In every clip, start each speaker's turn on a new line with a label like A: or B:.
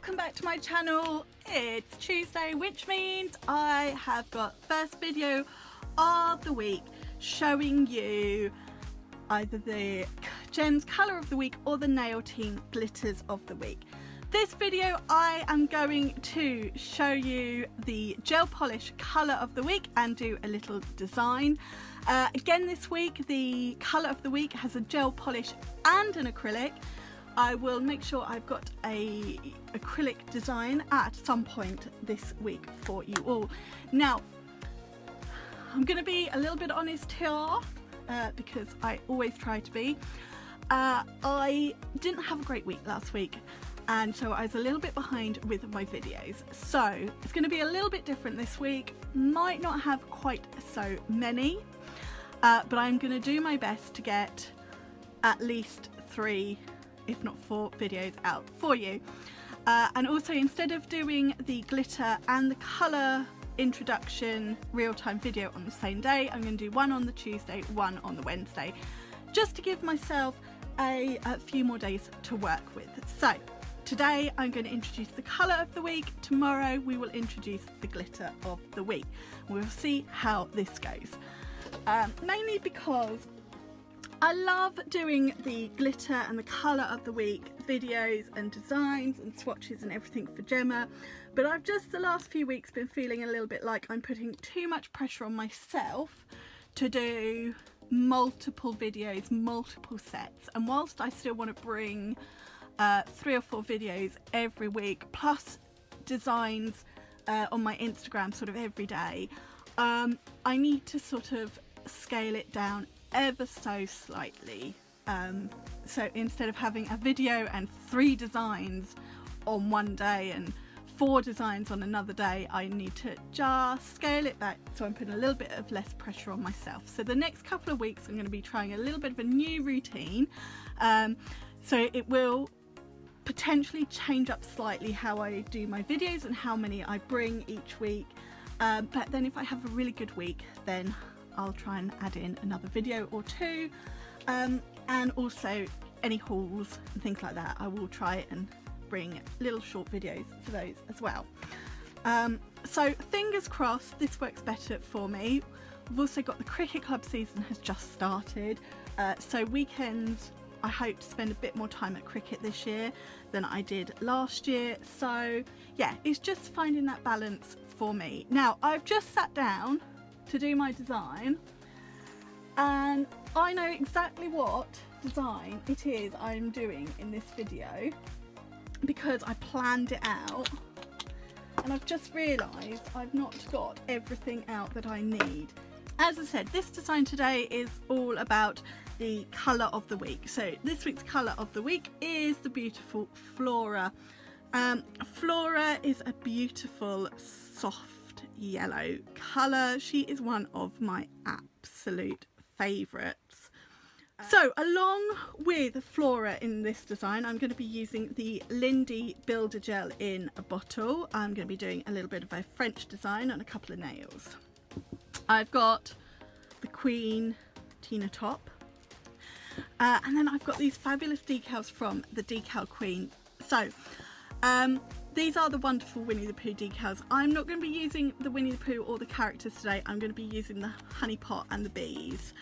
A: welcome back to my channel. It's Tuesday, which means I have got first video of the week showing you either the gems colour of the week or the nail team glitters of the week. This video I am going to show you the gel polish colour of the week and do a little design. Again this week the colour of the week has a gel polish and an acrylic. I will make sure I've got a acrylic design at some point this week for you all. Now, I'm going to be a little bit honest here because I always try to be. I didn't have a great week last week, and so I was a little bit behind with my videos. So it's going to be a little bit different this week. Might not have quite so many, but I'm going to do my best to get at least 3 if not 4 videos out for you. And also, instead of doing the glitter and the colour introduction real-time video on the same day, I'm going to do one on the Tuesday, one on the Wednesday, just to give myself a few more days to work with. So today I'm going to introduce the colour of the week. Tomorrow we will introduce the glitter of the week. We'll see how this goes. Mainly because I love doing the glitter and the colour of the week videos and designs and swatches and everything for Gemma, but I've just the last few weeks been feeling a little bit like I'm putting too much pressure on myself to do multiple videos, multiple sets, and whilst I still want to bring 3 or 4 videos every week plus designs on my Instagram sort of every day, I need to sort of scale it down ever so slightly. So instead of having a video and 3 designs on one day and 4 designs on another day, I need to just scale it back, so I'm putting a little bit of less pressure on myself. So the next couple of weeks I'm going to be trying a little bit of a new routine, so it will potentially change up slightly how I do my videos and how many I bring each week, but then if I have a really good week, then I'll try and add in another video or 2, and also any hauls and things like that. I will try and bring little short videos for those as well. So fingers crossed this works better for me. We've also got the cricket club season has just started, so weekends I hope to spend a bit more time at cricket this year than I did last year. So yeah, it's just finding that balance for me. Now I've just sat down to do my design and I know exactly what design it is I'm doing in this video because I planned it out, and I've just realised I've not got everything out that I need. As I said, this design today is all about the colour of the week. So this week's colour of the week is the beautiful Flora. Flora is a beautiful soft yellow colour. She is one of my absolute favourites. So along with Flora in this design, I'm going to be using the Lindy Builder Gel in a bottle. I'm going to be doing a little bit of a French design on a couple of nails. I've got the Queen Tina top, and then I've got these fabulous decals from the Decal Queen. So these are the wonderful Winnie the Pooh decals. I'm not going to be using the Winnie the Pooh or the characters today. I'm going to be using the honey pot and the bees.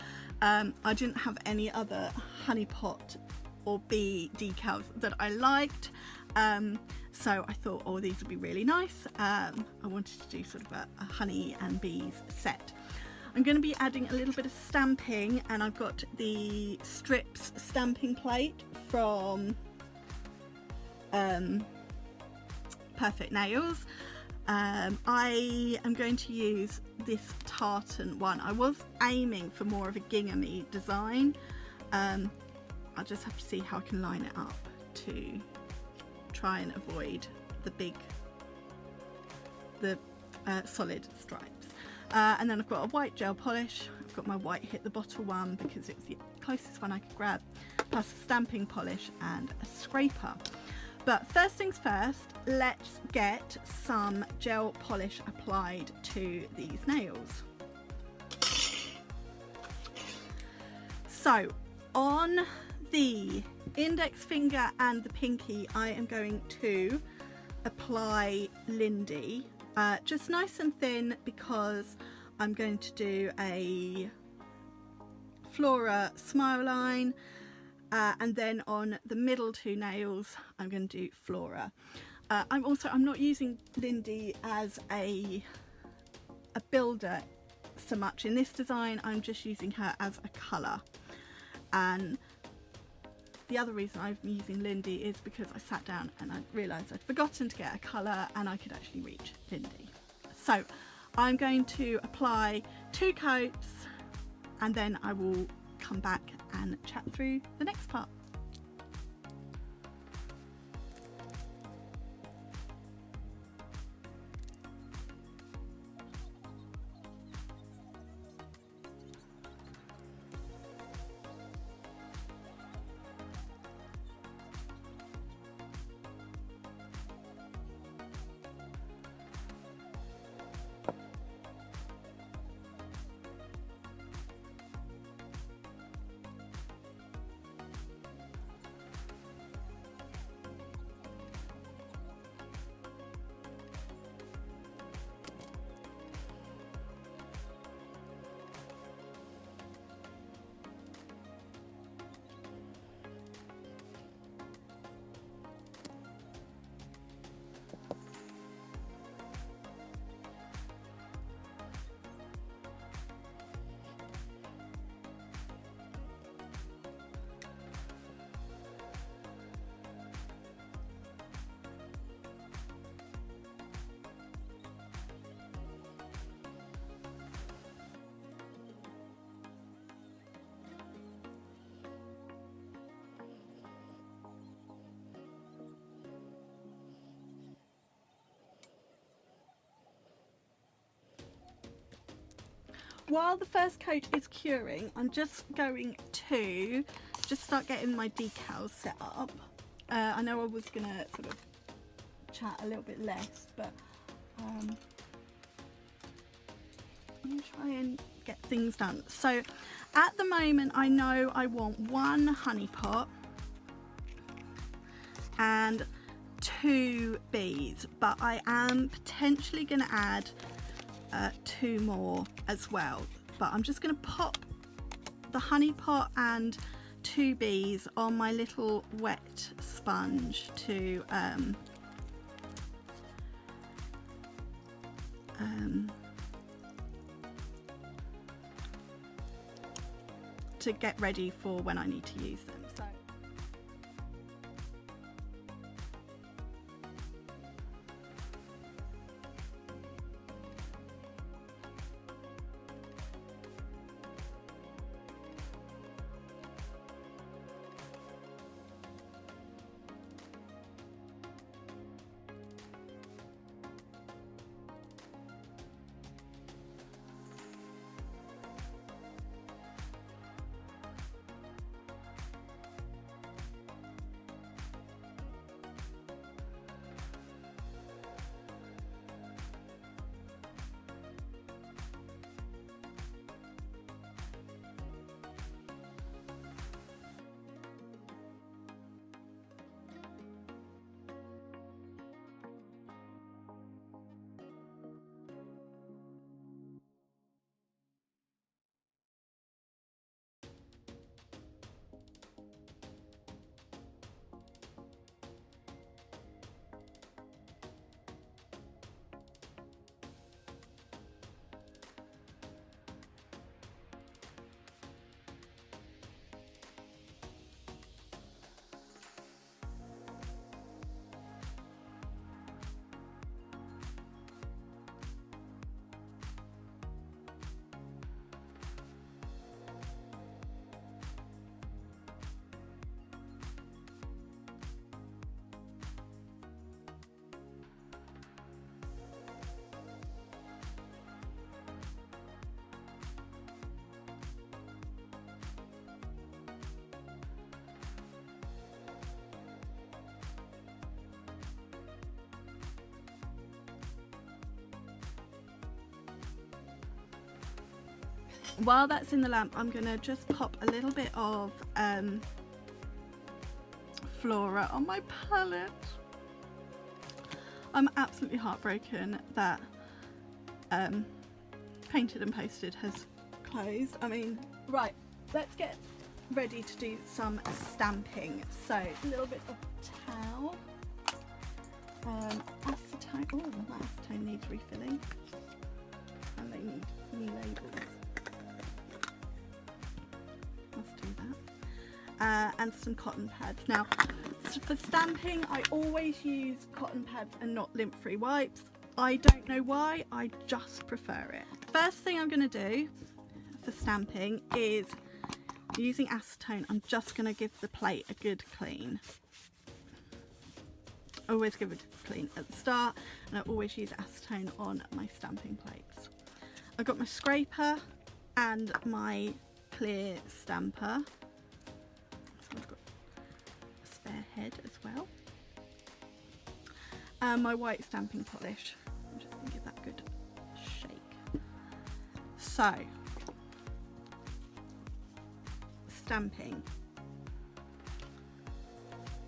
A: I didn't have any other honey pot or bee decals that I liked, so I thought, oh, these would be really nice. I wanted to do sort of a honey and bees set. I'm going to be adding a little bit of stamping, and I've got the Strips stamping plate from Perfect Nails. I am going to use this tartan one. I was aiming for more of a ginghamy design. I'll just have to see how I can line it up to try and avoid the solid stripes. And then I've got a white gel polish. I've got my white hit the bottle one because it was the closest one I could grab, plus a stamping polish and a scraper. But first things first, let's get some gel polish applied to these nails. So on the index finger and the pinky, I am going to apply Lindy, just nice and thin, because I'm going to do a Flora smile line, and then on the middle two nails I'm going to do Flora. I'm not using Lindy as a builder so much in this design. I'm just using her as a colour, and the other reason I'm using Lindy is because I sat down and I realised I'd forgotten to get a colour and I could actually reach Lindy. So I'm going to apply 2 coats and then I will come back and chat through the next part. While the first coat is curing, I'm just going to start getting my decals set up. I know I was going to sort of chat a little bit less, but I'm going to try and get things done. So at the moment I know I want 1 honey pot and 2 bees, but I am potentially going to add 2 more as well, but I'm just going to pop the honey pot and 2 bees on my little wet sponge to get ready for when I need to use them. So while that's in the lamp, I'm going to just pop a little bit of Flora on my palette. I'm absolutely heartbroken that Painted and Posted has closed. I mean, right, let's get ready to do some stamping. So a little bit of towel, acetone. Oh, my acetone needs refilling, and they need new labels. Let's do that. And some cotton pads. Now, for stamping, I always use cotton pads and not lint-free wipes. I don't know why, I just prefer it. First thing I'm going to do for stamping is, using acetone, I'm just going to give the plate a good clean. I always give it a clean at the start, and I always use acetone on my stamping plates. I've got my scraper and my clear stamper. So I've got a spare head as well. And my white stamping polish. I'm just going to give that a good shake. So, stamping.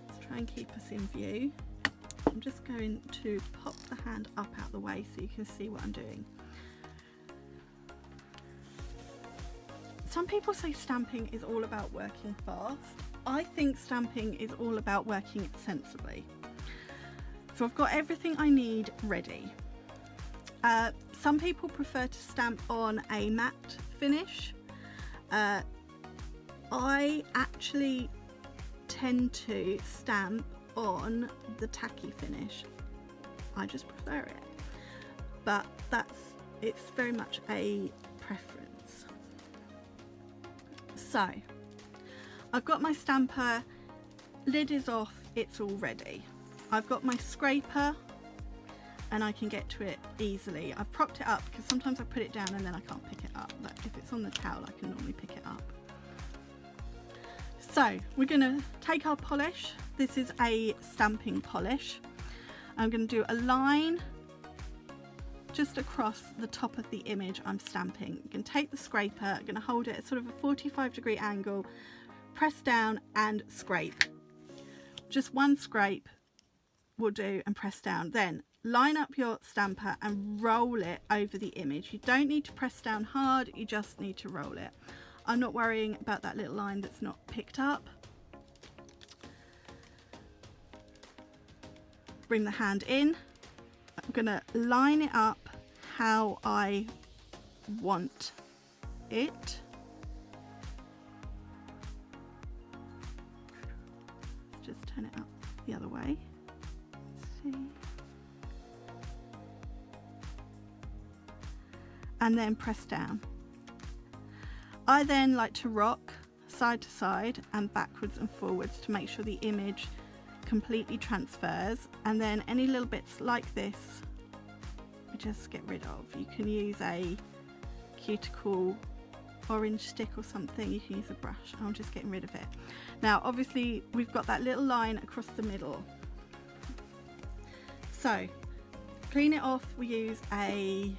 A: Let's try and keep us in view. I'm just going to pop the hand up out the way so you can see what I'm doing. Some people say stamping is all about working fast. I think stamping is all about working sensibly. So I've got everything I need ready. Some people prefer to stamp on a matte finish. I actually tend to stamp on the tacky finish. I just prefer it, but it's very much a preference. So I've got my stamper, lid is off, it's all ready. I've got my scraper and I can get to it easily. I've propped it up because sometimes I put it down and then I can't pick it up, but if it's on the towel I can normally pick it up. So we're going to take our polish. This is a stamping polish. I'm going to do a line just across the top of the image I'm stamping. I'm going to take the scraper, I'm going to hold it at sort of a 45-degree angle, press down and scrape. Just one scrape will do, and press down. Then line up your stamper and roll it over the image. You don't need to press down hard, you just need to roll it. I'm not worrying about that little line that's not picked up. Bring the hand in. I'm going to line it up how I want it. Just turn it up the other way. See. And then press down. I then like to rock side to side and backwards and forwards to make sure the image completely transfers, and then any little bits like this we just get rid of. You can use a cuticle orange stick or something, you can use a brush. I'm just getting rid of it. Now obviously we've got that little line across the middle, so clean it off. We use a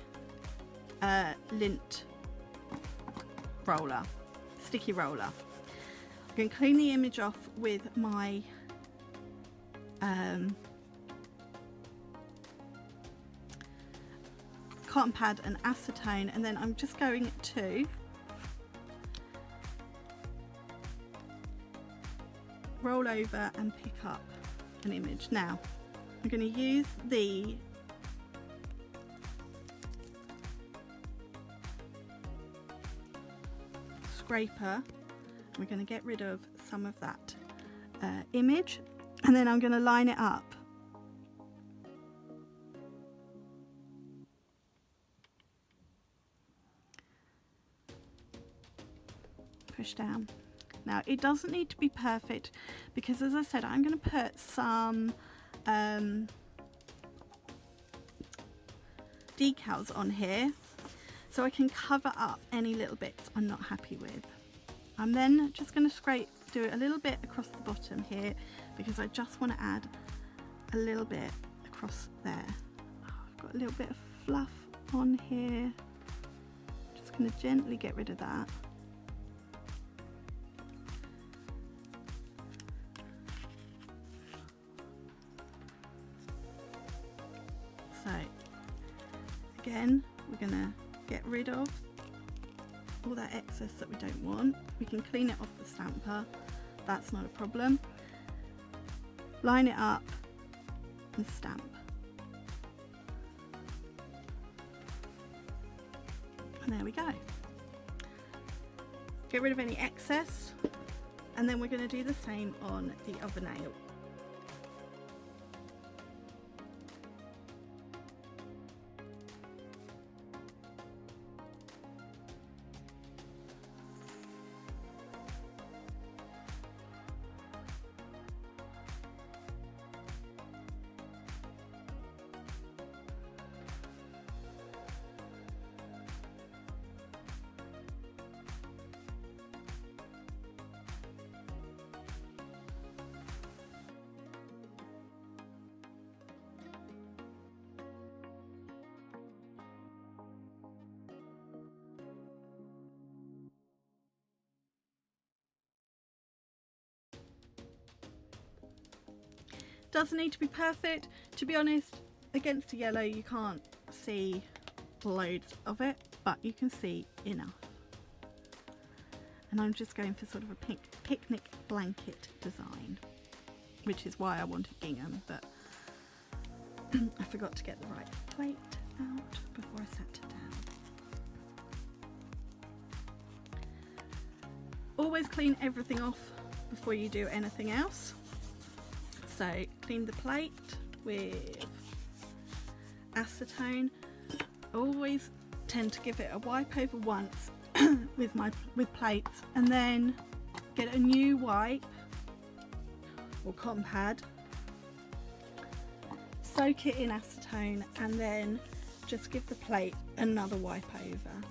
A: lint roller, sticky roller. I'm going to clean the image off with my cotton pad and acetone, and then I'm just going to roll over and pick up an image. Now I'm going to use the scraper. We're going to get rid of some of that image, and then I'm going to line it up. Push down. Now it doesn't need to be perfect because, as I said, I'm going to put some decals on here so I can cover up any little bits I'm not happy with. I'm then just going to do a little bit across the bottom here because I just want to add a little bit across there. Oh, I've got a little bit of fluff on here. Just going to gently get rid of that. Again, we're going to get rid of all that excess that we don't want. We can clean it off the stamper, that's not a problem. Line it up and stamp. And there we go. Get rid of any excess, and then we're going to do the same on the other nail. Doesn't need to be perfect. To be honest, against the yellow you can't see loads of it, but you can see enough. And I'm just going for sort of a picnic blanket design, which is why I wanted gingham, but I forgot to get the right plate out before I sat it down. Always clean everything off before you do anything else. So clean the plate with acetone. I always tend to give it a wipe over once with plates, and then get a new wipe or cotton pad, soak it in acetone, and then just give the plate another wipe over.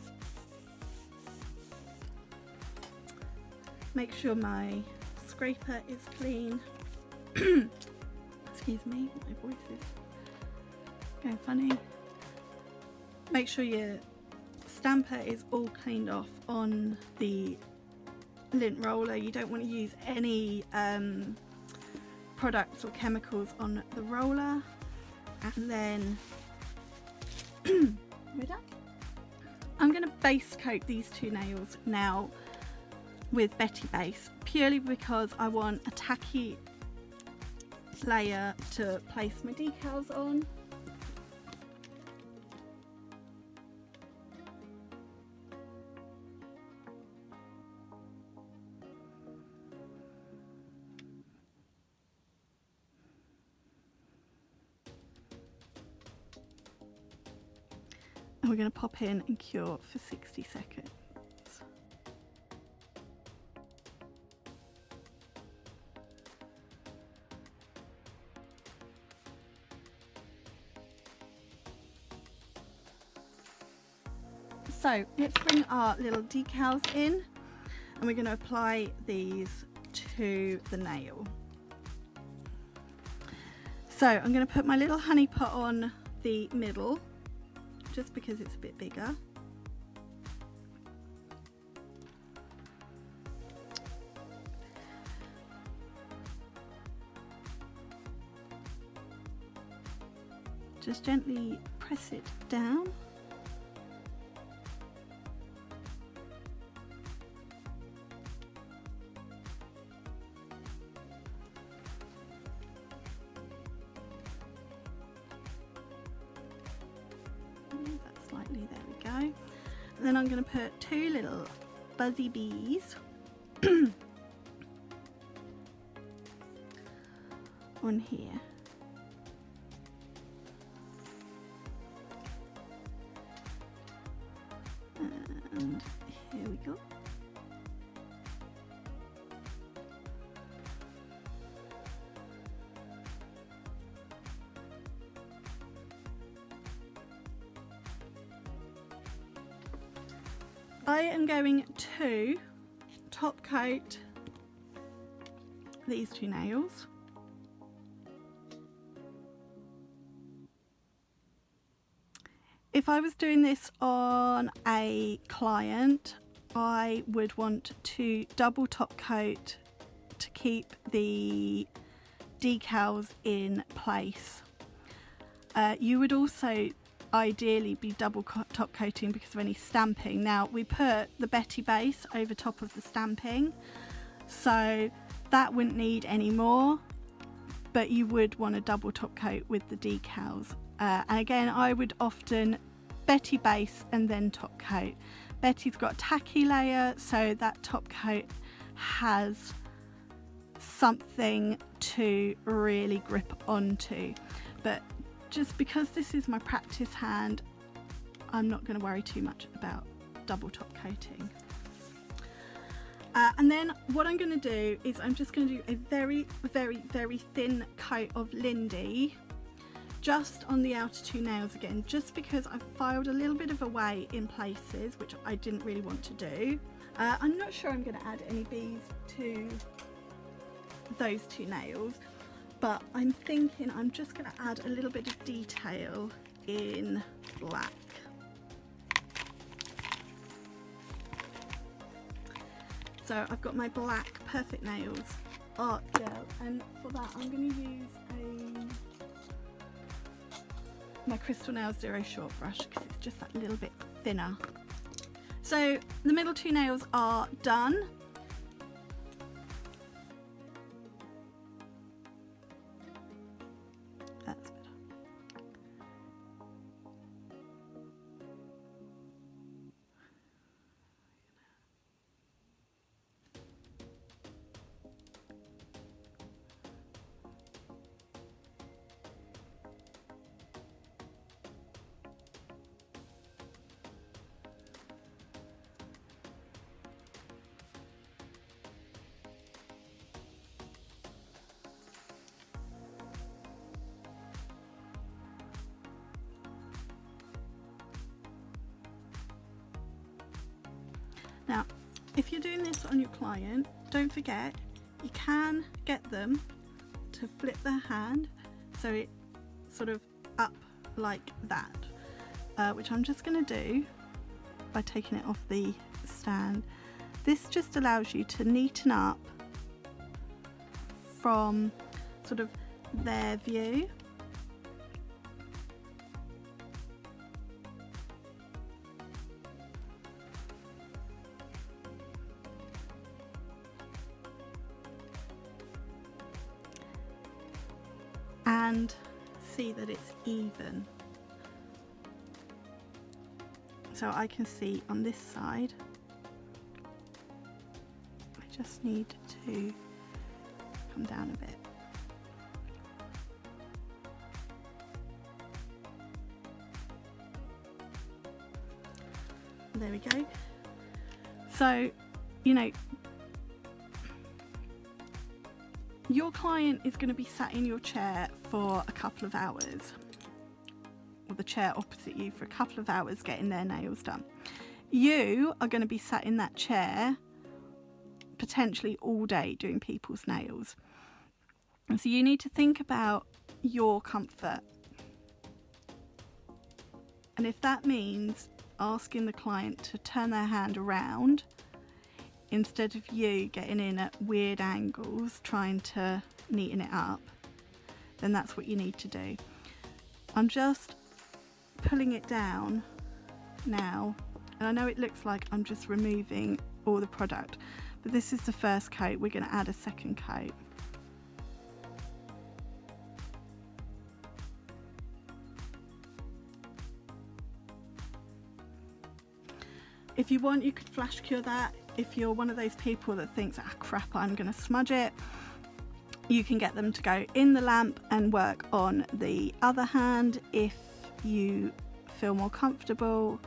A: Make sure my scraper is clean. Excuse me, my voice is going funny. Make sure your stamper is all cleaned off on the lint roller. You don't want to use any products or chemicals on the roller. And then we're done. I'm going to base coat these two nails now with Betty Base, purely because I want a tacky layer to place my decals on. And we're going to pop in and cure for 60 seconds. So let's bring our little decals in, and we're going to apply these to the nail. So I'm going to put my little honey pot on the middle, just because it's a bit bigger. Just gently press it down. There we go. And then I'm going to put two little buzzy bees on here. And here we go. I am going to top coat these two nails. If I was doing this on a client, I would want to double top coat to keep the decals in place. You would also ideally be double top coating because of any stamping. Now we put the Betty base over top of the stamping, so that wouldn't need any more, but you would want a double top coat with the decals. And again, I would often Betty base and then top coat. Betty's got a tacky layer, so that top coat has something to really grip onto. But just because this is my practice hand, I'm not going to worry too much about double top coating. And then what I'm going to do is I'm just going to do a very, very, very thin coat of Lindy just on the outer two nails again, just because I've filed a little bit of away in places, which I didn't really want to do. I'm not sure I'm going to add any bees to those two nails, but I'm thinking I'm just going to add a little bit of detail in black. So I've got my black Perfect Nails art gel, and for that I'm going to use my Crystal Nails Zero Short Brush because it's just that little bit thinner. So the middle two nails are done. That's better. Now, if you're doing this on your client, don't forget you can get them to flip their hand so it's sort of up like that, which I'm just going to do by taking it off the stand. This just allows you to neaten up from sort of their view. And see that it's even. So I can see on this side, I just need to come down a bit. There we go. So, you know, your client is going to be sat in your chair for a couple of hours, or the chair opposite you for a couple of hours getting their nails done. You are going to be sat in that chair potentially all day doing people's nails. And so you need to think about your comfort. And if that means asking the client to turn their hand around instead of you getting in at weird angles trying to neaten it up, then that's what you need to do. I'm just pulling it down now, and I know it looks like I'm just removing all the product, but this is the first coat. We're going to add a second coat. If you want, you could flash cure that. If you're one of those people that thinks, ah crap, I'm going to smudge it, you can get them to go in the lamp and work on the other hand if you feel more comfortable.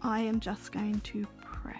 A: I am just going to pray.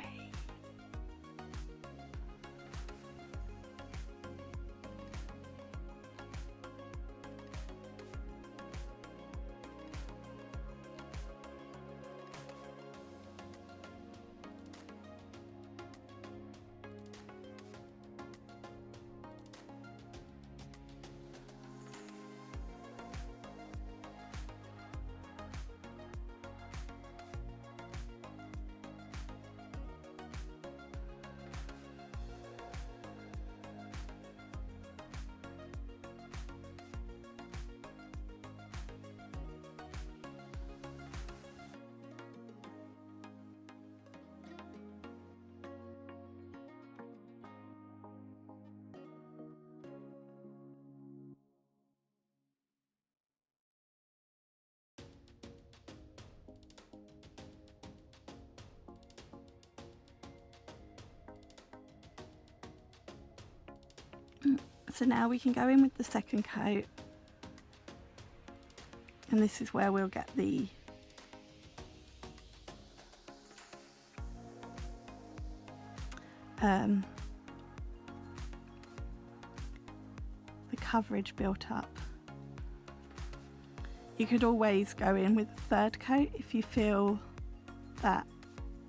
A: So now we can go in with the second coat, and this is where we'll get the coverage built up. You could always go in with a third coat if you feel that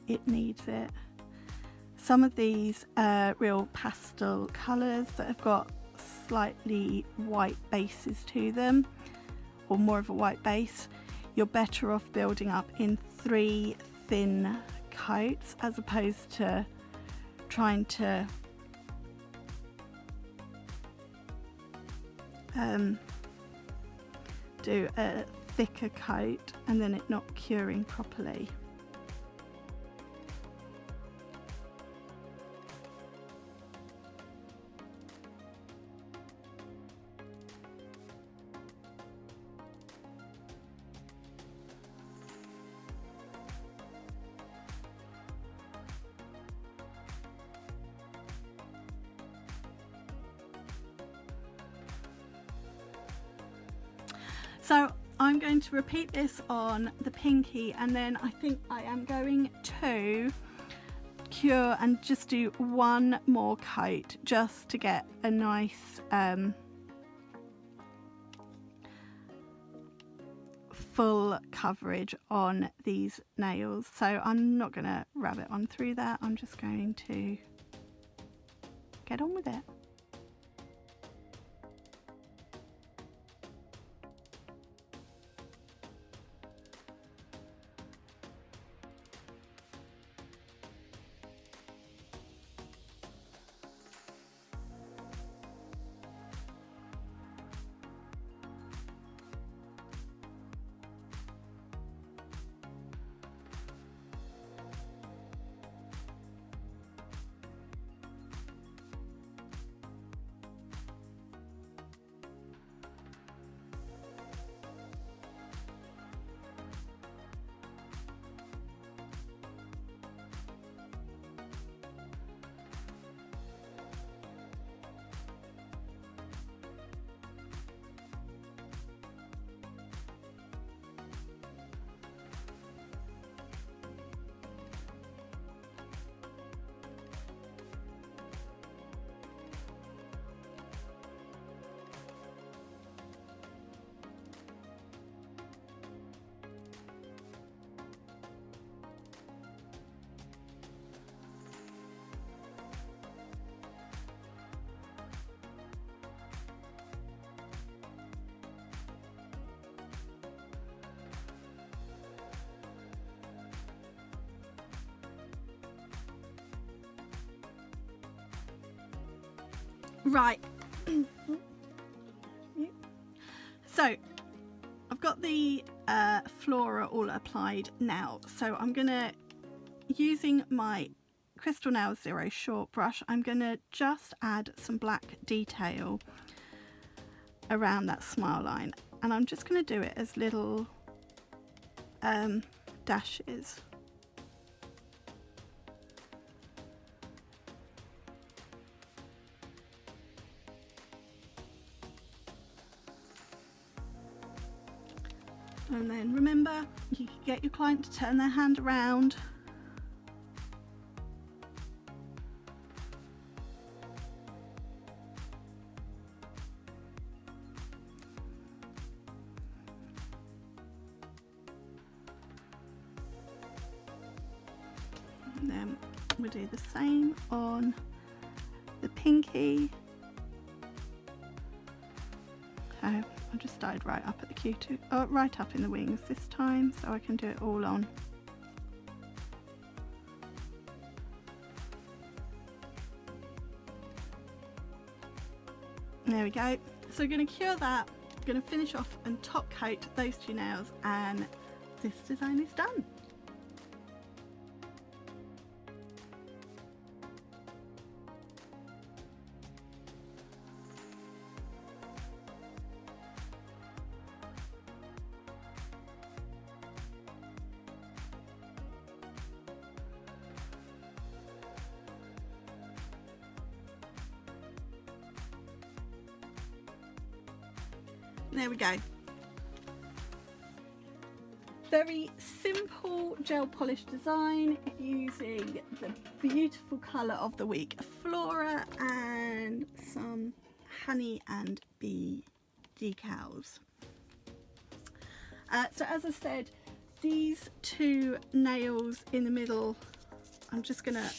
A: it needs it. Some of these real pastel colours that have got slightly white bases to them, or more of a white base, you're better off building up in 3 thin coats as opposed to trying to do a thicker coat and then it not curing properly. So I'm going to repeat this on the pinky, and then I think I am going to cure and just do one more coat just to get a nice full coverage on these nails. So I'm not going to rabbit on through that, I'm just going to get on with it. Right, so I've got the Flora all applied now, so I'm gonna, using my Crystal Nail Zero short brush, I'm gonna just add some black detail around that smile line, and I'm just gonna do it as little dashes. And then remember, you can get your client to turn their hand around. And then we'll do the same on the pinky. So I just started right up at the Q2, right up in the wings this time, so I can do it all on. There we go. So we're going to cure that, I'm going to finish off and top coat those 2 nails, and this design is done. there we go. Very simple gel polish design using the beautiful colour of the week, Flora, and some honey and bee decals. So as I said, these two nails in the middle, I'm just going to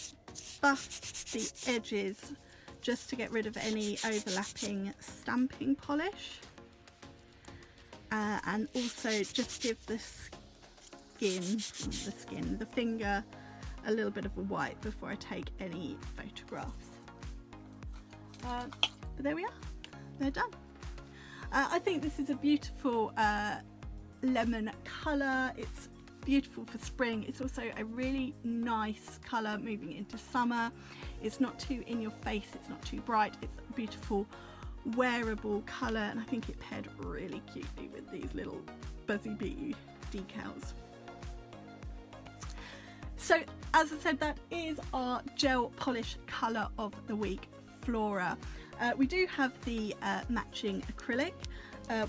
A: buff the edges just to get rid of any overlapping stamping polish, and also just give the finger a little bit of a wipe before I take any photographs. But there we are, they're done. I think this is a beautiful lemon colour. It's beautiful for spring. It's also a really nice colour moving into summer. It's not too in your face, it's not too bright, it's a beautiful wearable colour, and I think it paired really cutely with these little buzzy bee decals. So as I said, that is our gel polish colour of the week, Flora. We do have the matching acrylic,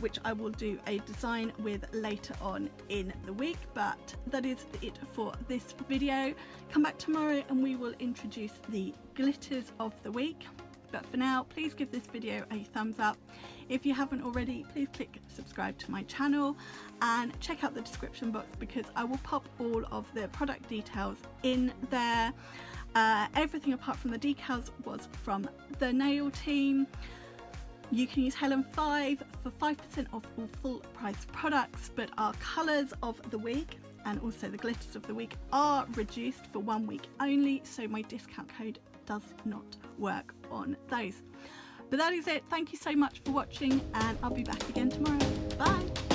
A: which I will do a design with later on in the week, but that is it for this video. Come back tomorrow and we will introduce the glitters of the week. But for now, please give this video a thumbs up. If you haven't already, please click subscribe to my channel and check out the description box, because I will pop all of the product details in there. Everything apart from the decals was from the nail team. You can use Helen 5 for 5% off all full price products, but our colours of the week and also the glitters of the week are reduced for 1 week only, so my discount code does not work on those. But that is it. Thank you so much for watching, and I'll be back again tomorrow. Bye.